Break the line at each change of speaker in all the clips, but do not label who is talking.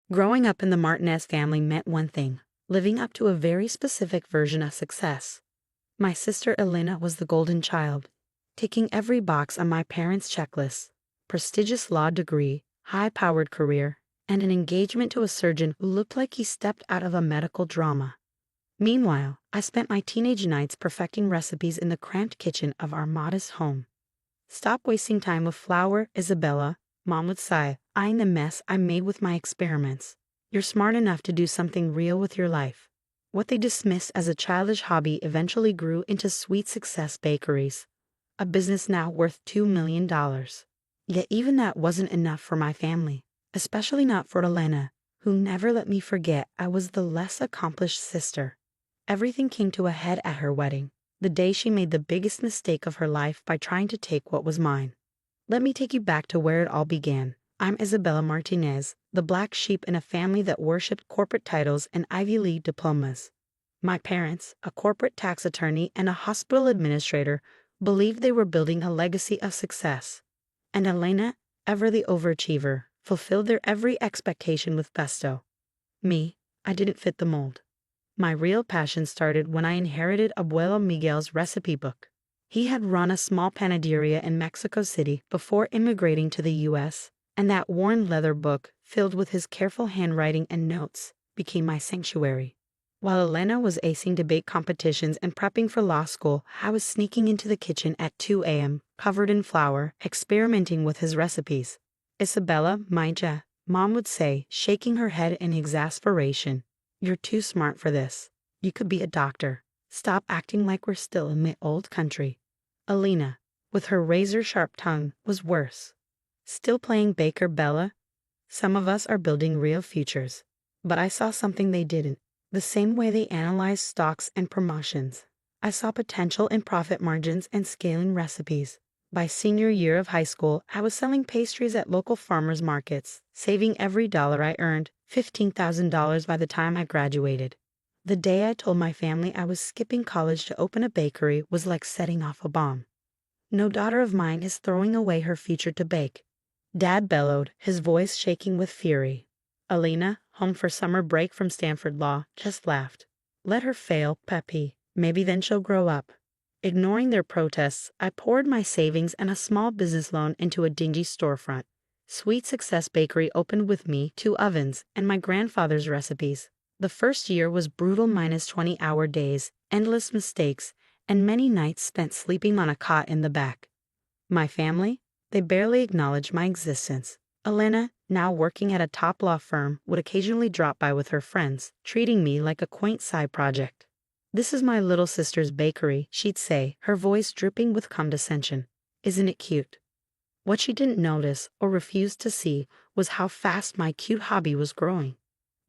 Growing up in the Martinez family meant one thing: living up to a very specific version of success. My sister Elena was the golden child, ticking every box on my parents' checklist: prestigious law degree, high-powered career, and an engagement to a surgeon who looked like he stepped out of a medical drama. Meanwhile, I spent my teenage nights perfecting recipes in the cramped kitchen of our modest home. "Stop wasting time with flour, Isabella," Mom would sigh, eyeing the mess I made with my experiments. "You're smart enough to do something real with your life." What they dismissed as a childish hobby eventually grew into Sweet Success Bakeries, a business now worth $2 million. Yet even that wasn't enough for my family, especially not for Elena, who never let me forget I was the less accomplished sister. Everything came to a head at her wedding, the day she made the biggest mistake of her life by trying to take what was mine. Let me take you back to where it all began. I'm Isabella Martinez, the black sheep in a family that worshipped corporate titles and Ivy League diplomas. My parents, a corporate tax attorney and a hospital administrator, believed they were building a legacy of success. And Elena, ever the overachiever, fulfilled their every expectation with gusto. Me, I didn't fit the mold. My real passion started when I inherited Abuelo Miguel's recipe book. He had run a small panaderia in Mexico City before immigrating to the U.S., and that worn leather book, filled with his careful handwriting and notes, became my sanctuary. While Elena was acing debate competitions and prepping for law school, I was sneaking into the kitchen at 2 a.m., covered in flour, experimenting with his recipes. "Isabella, mija," Mom would say, shaking her head in exasperation. "You're too smart for this. You could be a doctor. Stop acting like we're still in the old country." Elena, with her razor-sharp tongue, was worse. "Still playing Baker, Bella? Some of us are building real futures." But I saw something they didn't. The same way they analyzed stocks and promotions, I saw potential in profit margins and scaling recipes. By senior year of high school, I was selling pastries at local farmers markets, saving every dollar I earned, $15,000 by the time I graduated. The day I told my family I was skipping college to open a bakery was like setting off a bomb. "No daughter of mine is throwing away her future to bake," Dad bellowed, his voice shaking with fury. Elena, home for summer break from Stanford Law, just laughed. "Let her fail, Peppy. Maybe then she'll grow up." Ignoring their protests, I poured my savings and a small business loan into a dingy storefront. Sweet Success Bakery opened with me, 2 ovens, and my grandfather's recipes. The first year was brutal -20-hour days, endless mistakes, and many nights spent sleeping on a cot in the back. My family? They barely acknowledged my existence. Elena, now working at a top law firm, would occasionally drop by with her friends, treating me like a quaint side project. "This is my little sister's bakery," she'd say, her voice dripping with condescension. "Isn't it cute?" What she didn't notice, or refused to see, was how fast my cute hobby was growing.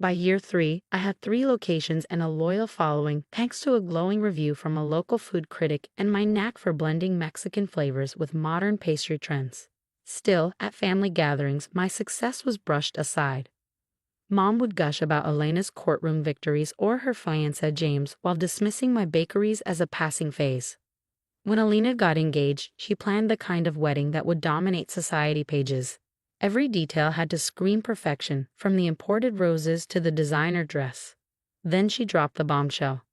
By year 3, I had 3 locations and a loyal following thanks to a glowing review from a local food critic and my knack for blending Mexican flavors with modern pastry trends. Still, at family gatherings, my success was brushed aside. Mom would gush about Elena's courtroom victories or her fiancé James while dismissing my bakeries as a passing phase. When Elena got engaged, she planned the kind of wedding that would dominate society pages. Every detail had to scream perfection, from the imported roses to the designer dress. Then she dropped the bombshell.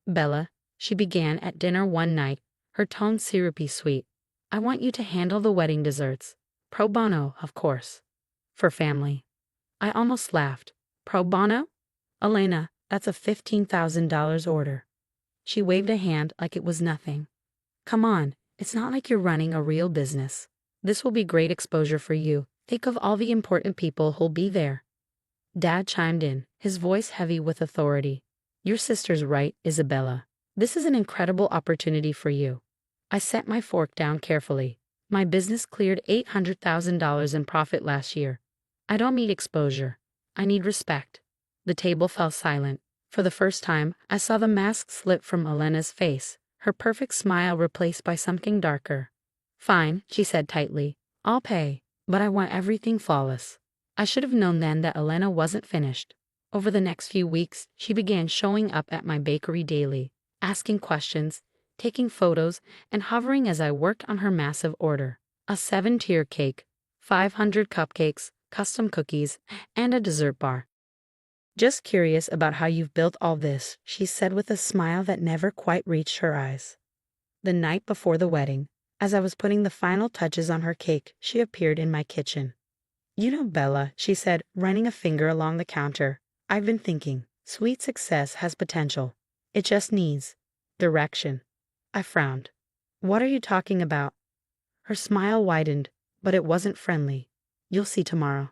"Bella," she began at dinner one night, her tone syrupy sweet, "I want you to handle the wedding desserts. Pro bono, of course. For family." I almost laughed. "Pro bono? Elena, that's a $15,000 order." She waved a hand like it was nothing. "Come on, it's not like you're running a real business. This will be great exposure for you. Think of all the important people who'll be there." Dad chimed in, his voice heavy with authority. "Your sister's right, Isabella. This is an incredible opportunity for you." I set my fork down carefully. My business cleared $800,000 in profit last year. I don't need exposure. I need respect. The table fell silent. For the first time, I saw the mask slip from Elena's face, her perfect smile replaced by something darker. "Fine," she said tightly. "I'll pay, but I want everything flawless." I should have known then that Elena wasn't finished. Over the next few weeks, she began showing up at my bakery daily, asking questions, taking photos, and hovering as I worked on her massive order: a 7-tier cake, 500 cupcakes, custom cookies, and a dessert bar. Just curious about how you've built all this, she said with a smile that never quite reached her eyes. The night before the wedding, as I was putting the final touches on her cake, she appeared in my kitchen. You know, Bella, she said, running a finger along the counter, I've been thinking, sweet success has potential. It just needs direction. I frowned. What are you talking about? Her smile widened, but it wasn't friendly. You'll see tomorrow.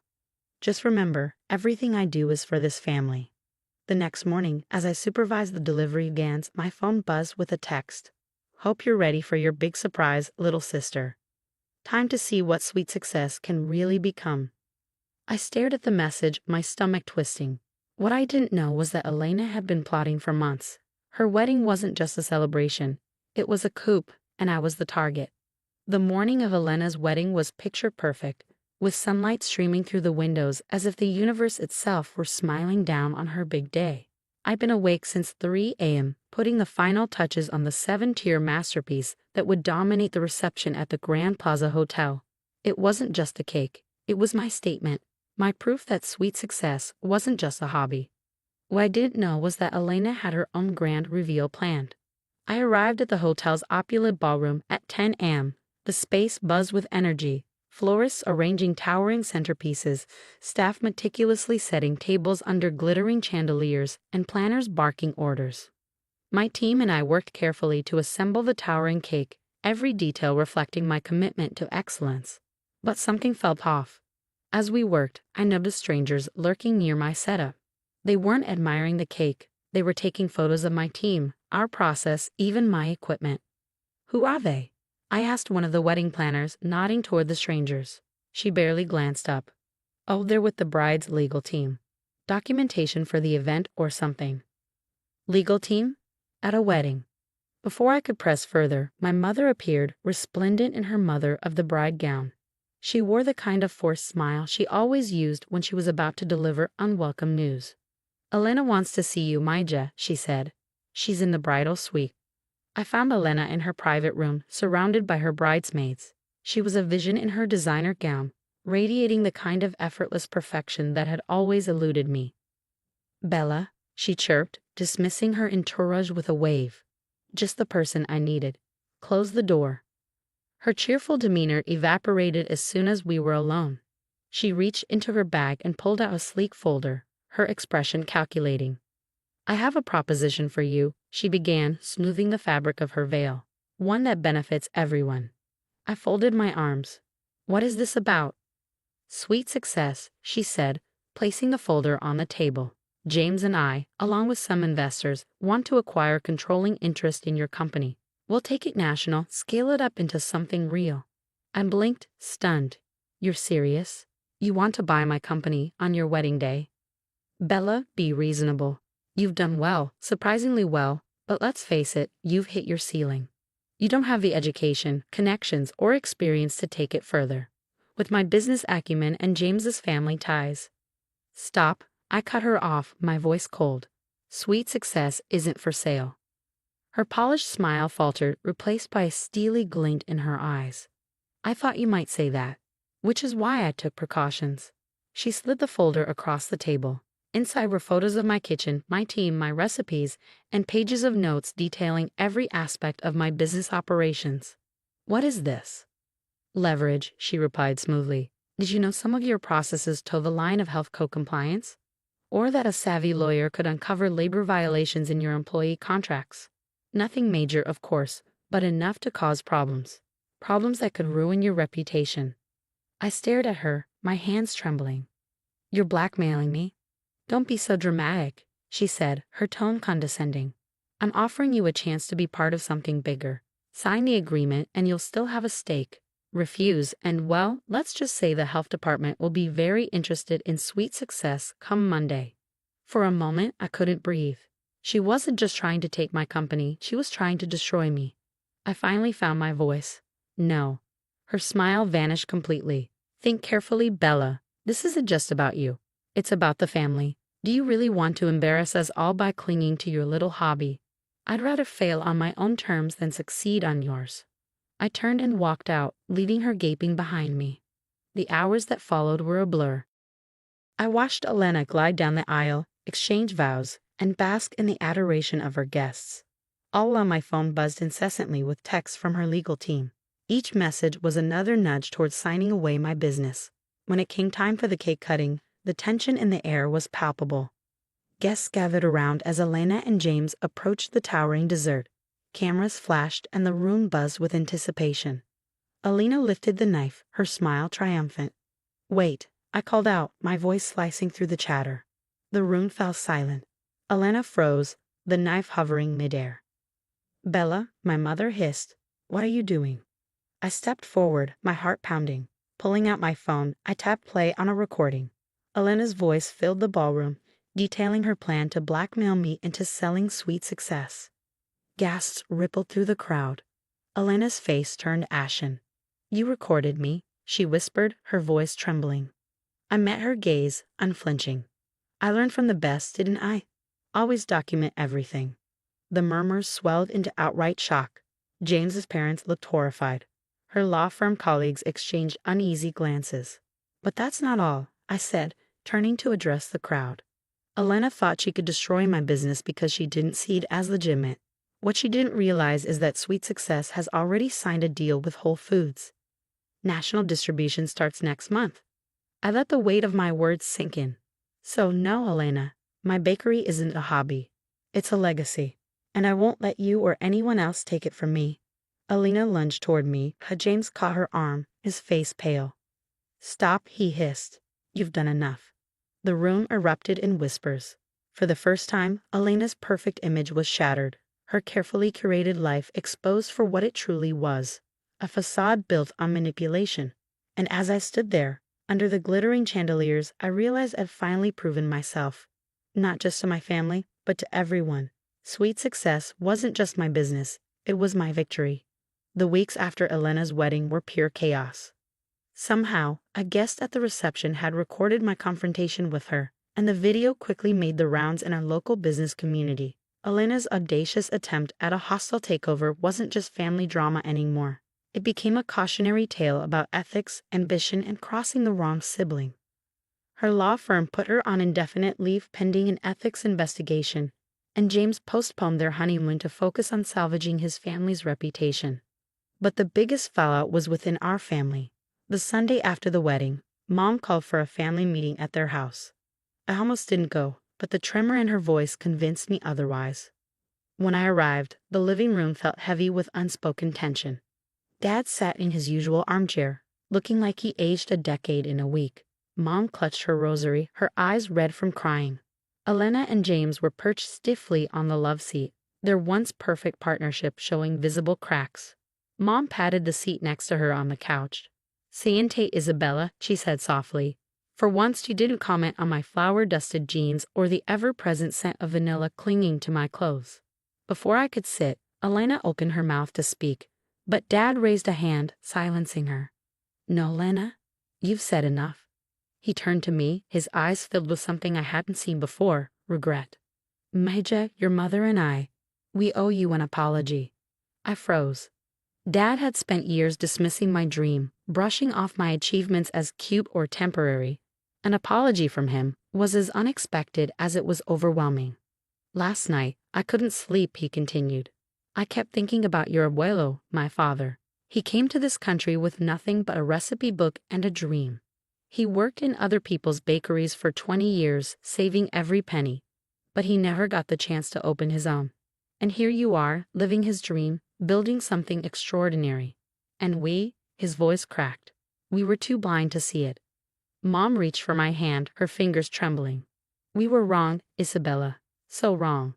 Just remember, everything I do is for this family. The next morning, as I supervised the delivery vans, my phone buzzed with a text. Hope you're ready for your big surprise, little sister. Time to see what sweet success can really become. I stared at the message, my stomach twisting. What I didn't know was that Elena had been plotting for months. Her wedding wasn't just a celebration. It was a coup, and I was the target. The morning of Elena's wedding was picture perfect, with sunlight streaming through the windows as if the universe itself were smiling down on her big day. I'd been awake since 3 a.m., putting the final touches on the 7-tier masterpiece that would dominate the reception at the Grand Plaza Hotel. It wasn't just a cake. It was my statement, my proof that sweet success wasn't just a hobby. What I didn't know was that Elena had her own grand reveal planned. I arrived at the hotel's opulent ballroom at 10 a.m. The space buzzed with energy. Florists arranging towering centerpieces, staff meticulously setting tables under glittering chandeliers, and planners barking orders. My team and I worked carefully to assemble the towering cake, every detail reflecting my commitment to excellence. But something felt off. As we worked, I noticed strangers lurking near my setup. They weren't admiring the cake, they were taking photos of my team, our process, even my equipment. Who are they? I asked one of the wedding planners, nodding toward the strangers. She barely glanced up. Oh, they're with the bride's legal team. Documentation for the event or something. Legal team? At a wedding. Before I could press further, my mother appeared, resplendent in her mother of the bride gown. She wore the kind of forced smile she always used when she was about to deliver unwelcome news. Elena wants to see you, Maija, she said. She's in the bridal suite. I found Elena in her private room, surrounded by her bridesmaids. She was a vision in her designer gown, radiating the kind of effortless perfection that had always eluded me. Bella, she chirped, dismissing her entourage with a wave. Just the person I needed. Close the door. Her cheerful demeanor evaporated as soon as we were alone. She reached into her bag and pulled out a sleek folder, her expression calculating. I have a proposition for you, she began, smoothing the fabric of her veil. One that benefits everyone. I folded my arms. What is this about? Sweet success, she said, placing the folder on the table. James and I, along with some investors, want to acquire controlling interest in your company. We'll take it national, scale it up into something real. I blinked, stunned. You're serious? You want to buy my company on your wedding day? Bella, be reasonable. You've done well, surprisingly well, but let's face it, you've hit your ceiling. You don't have the education, connections, or experience to take it further. With my business acumen and James's family ties. Stop, I cut her off, my voice cold. Sweet success isn't for sale. Her polished smile faltered, replaced by a steely glint in her eyes. I thought you might say that, which is why I took precautions. She slid the folder across the table. Inside were photos of my kitchen, my team, my recipes, and pages of notes detailing every aspect of my business operations. What is this? Leverage, she replied smoothly. Did you know some of your processes toe the line of health code compliance? Or that a savvy lawyer could uncover labor violations in your employee contracts? Nothing major, of course, but enough to cause problems. Problems that could ruin your reputation. I stared at her, my hands trembling. You're blackmailing me? Don't be so dramatic, she said, her tone condescending. I'm offering you a chance to be part of something bigger. Sign the agreement and you'll still have a stake. Refuse and, well, let's just say the health department will be very interested in sweet success come Monday. For a moment, I couldn't breathe. She wasn't just trying to take my company, she was trying to destroy me. I finally found my voice. No. Her smile vanished completely. Think carefully, Bella. This isn't just about you. It's about the family. Do you really want to embarrass us all by clinging to your little hobby? I'd rather fail on my own terms than succeed on yours. I turned and walked out, leaving her gaping behind me. The hours that followed were a blur. I watched Elena glide down the aisle, exchange vows, and bask in the adoration of her guests. All while my phone buzzed incessantly with texts from her legal team. Each message was another nudge towards signing away my business. When it came time for the cake cutting, the tension in the air was palpable. Guests gathered around as Elena and James approached the towering dessert. Cameras flashed and the room buzzed with anticipation. Elena lifted the knife, her smile triumphant. "Wait," I called out, my voice slicing through the chatter. The room fell silent. Elena froze, the knife hovering midair. "Bella," my mother hissed, "what are you doing?" I stepped forward, my heart pounding. Pulling out my phone, I tapped play on a recording. Elena's voice filled the ballroom, detailing her plan to blackmail me into selling sweet success. Gasps rippled through the crowd. Elena's face turned ashen. "You recorded me," she whispered, her voice trembling. I met her gaze, unflinching. "I learned from the best, didn't I? Always document everything." The murmurs swelled into outright shock. James's parents looked horrified. Her law firm colleagues exchanged uneasy glances. "But that's not all," I said, turning to address the crowd. "Elena thought she could destroy my business because she didn't see it as legitimate. What she didn't realize is that Sweet Success has already signed a deal with Whole Foods. National distribution starts next month." I let the weight of my words sink in. "So no, Elena, my bakery isn't a hobby. It's a legacy. And I won't let you or anyone else take it from me." Elena lunged toward me, but James caught her arm, his face pale. "Stop," he hissed. "You've done enough." The room erupted in whispers. For the first time, Elena's perfect image was shattered, her carefully curated life exposed for what it truly was, a facade built on manipulation. And as I stood there, under the glittering chandeliers, I realized I'd finally proven myself. Not just to my family, but to everyone. Sweet Success wasn't just my business, it was my victory. The weeks after Elena's wedding were pure chaos. Somehow, a guest at the reception had recorded my confrontation with her, and the video quickly made the rounds in our local business community. Elena's audacious attempt at a hostile takeover wasn't just family drama anymore. It became a cautionary tale about ethics, ambition, and crossing the wrong sibling. Her law firm put her on indefinite leave pending an ethics investigation, and James postponed their honeymoon to focus on salvaging his family's reputation. But the biggest fallout was within our family. The Sunday after the wedding, Mom called for a family meeting at their house. I almost didn't go, but the tremor in her voice convinced me otherwise. When I arrived, the living room felt heavy with unspoken tension. Dad sat in his usual armchair, looking like he aged a decade in a week. Mom clutched her rosary, her eyes red from crying. Elena and James were perched stiffly on the love seat, their once perfect partnership showing visible cracks. Mom patted the seat next to her on the couch. "Siente, Isabella," she said softly. "For once you didn't comment on my flour-dusted jeans or the ever-present scent of vanilla clinging to my clothes." Before I could sit, Elena opened her mouth to speak, but Dad raised a hand, silencing her. "No, Lena, you've said enough." He turned to me, his eyes filled with something I hadn't seen before, regret. "Maja, your mother and I, we owe you an apology." I froze. Dad had spent years dismissing my dream, brushing off my achievements as cute or temporary. An apology from him was as unexpected as it was overwhelming. "Last night, I couldn't sleep," he continued. "I kept thinking about your abuelo, my father. He came to this country with nothing but a recipe book and a dream. He worked in other people's bakeries for 20 years, saving every penny. But he never got the chance to open his own. And here you are, living his dream, building something extraordinary. And we," his voice cracked, "we were too blind to see it." Mom reached for my hand, her fingers trembling. "We were wrong, Isabella. So wrong.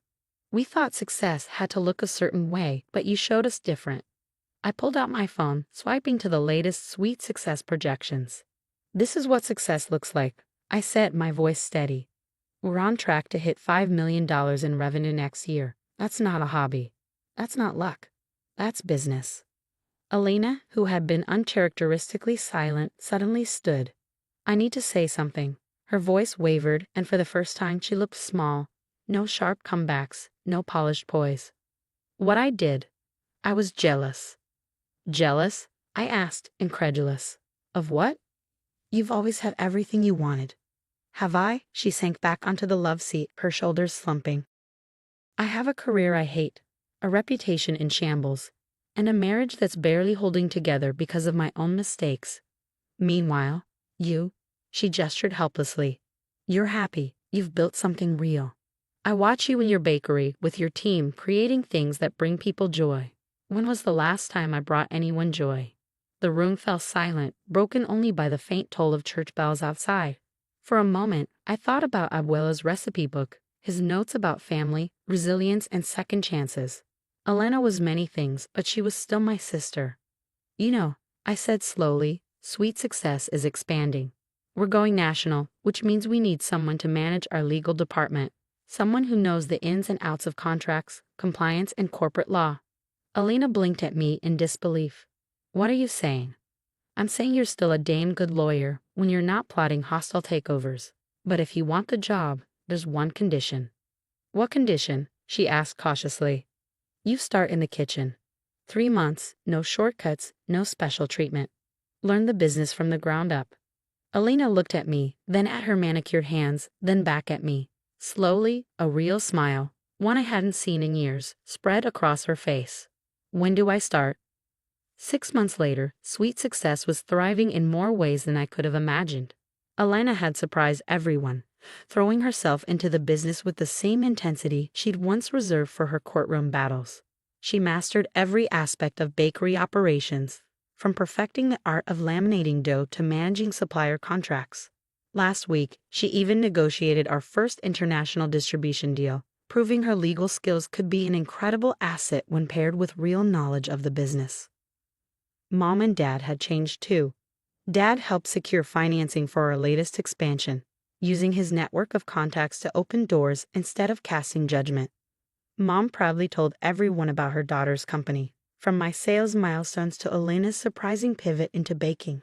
We thought success had to look a certain way, but you showed us different." I pulled out my phone, swiping to the latest Sweet Success projections. "This is what success looks like," I said, my voice steady. "We're on track to hit $5 million in revenue next year. That's not a hobby. That's not luck. That's business." Elena, who had been uncharacteristically silent, suddenly stood. "I need to say something." Her voice wavered, and for the first time she looked small. No sharp comebacks, no polished poise. "What I did, I was jealous." "Jealous?" I asked, incredulous. "Of what?" You've always had everything you wanted. Have I? She sank back onto the love seat, her shoulders slumping. I have a career I hate, a reputation in shambles, and a marriage that's barely holding together because of my own mistakes. Meanwhile, she gestured helplessly. You're happy, you've built something real. I watch you in your bakery with your team creating things that bring people joy. When was the last time I brought anyone joy? The room fell silent, broken only by the faint toll of church bells outside. For a moment, I thought about Abuela's recipe book, his notes about family, resilience, and second chances. Elena was many things, but she was still my sister. You know, I said slowly, Sweet Success is expanding. We're going national, which means we need someone to manage our legal department. Someone who knows the ins and outs of contracts, compliance, and corporate law. Elena blinked at me in disbelief. What are you saying? I'm saying you're still a damn good lawyer when you're not plotting hostile takeovers. But if you want the job, there's one condition. What condition? She asked cautiously. You start in the kitchen. 3 months, no shortcuts, no special treatment. Learn the business from the ground up. Elena looked at me, then at her manicured hands, then back at me. Slowly, a real smile, one I hadn't seen in years, spread across her face. When do I start? 6 months later, Sweet Success was thriving in more ways than I could have imagined. Elena had surprised everyone, throwing herself into the business with the same intensity she'd once reserved for her courtroom battles. She mastered every aspect of bakery operations, from perfecting the art of laminating dough to managing supplier contracts. Last week, she even negotiated our first international distribution deal, proving her legal skills could be an incredible asset when paired with real knowledge of the business. Mom and Dad had changed too. Dad helped secure financing for our latest expansion, using his network of contacts to open doors instead of casting judgment. Mom proudly told everyone about her daughter's company, from my sales milestones to Elena's surprising pivot into baking.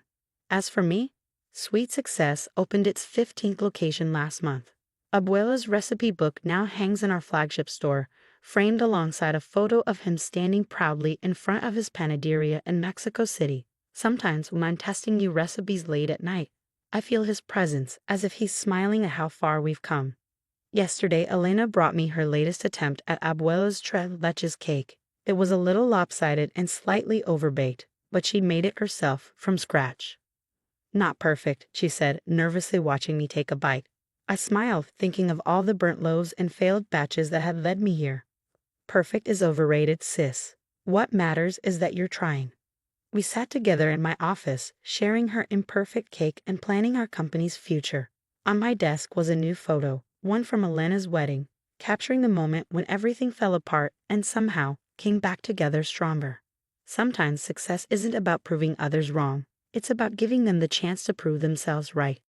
As for me, Sweet Success opened its 15th location last month. Abuela's recipe book now hangs in our flagship store, framed alongside a photo of him standing proudly in front of his panaderia in Mexico City. Sometimes when I'm testing new recipes late at night, I feel his presence as if he's smiling at how far we've come. Yesterday, Elena brought me her latest attempt at Abuela's tres leches cake. It was a little lopsided and slightly overbaked, but she made it herself from scratch. Not perfect, she said, nervously watching me take a bite. I smiled, thinking of all the burnt loaves and failed batches that had led me here. Perfect is overrated, sis. What matters is that you're trying. We sat together in my office, sharing her imperfect cake and planning our company's future. On my desk was a new photo, one from Elena's wedding, capturing the moment when everything fell apart and somehow came back together stronger. Sometimes success isn't about proving others wrong. It's about giving them the chance to prove themselves right.